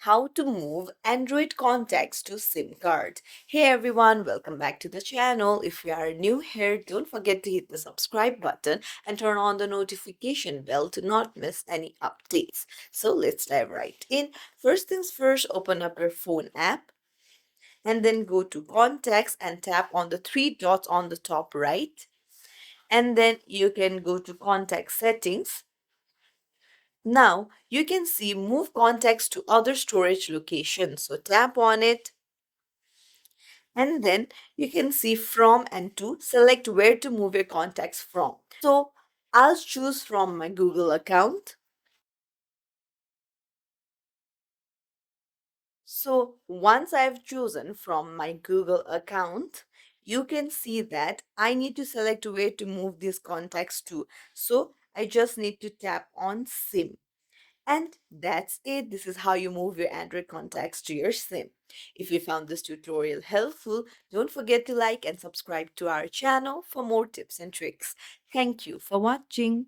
how to move Android contacts to SIM card. Hey everyone, welcome back to the channel. If you are new here, don't forget to hit the subscribe button and turn on the notification bell to not miss any updates. So let's dive right in. First things first, open up your phone app and then go to contacts and tap on the three dots on the top right. And then you can go to contact settings. Now you can see move contacts to other storage locations. So tap on it and then you can see from and to select where to move your contacts from. So I'll choose from my Google account. So once I've chosen from my Google account, you can see that I need to select where to move these contacts to. So I just need to tap on SIM. And that's it. This is how you move your Android contacts to your SIM. If you found this tutorial helpful, don't forget to like and subscribe to our channel for more tips and tricks. Thank you for watching.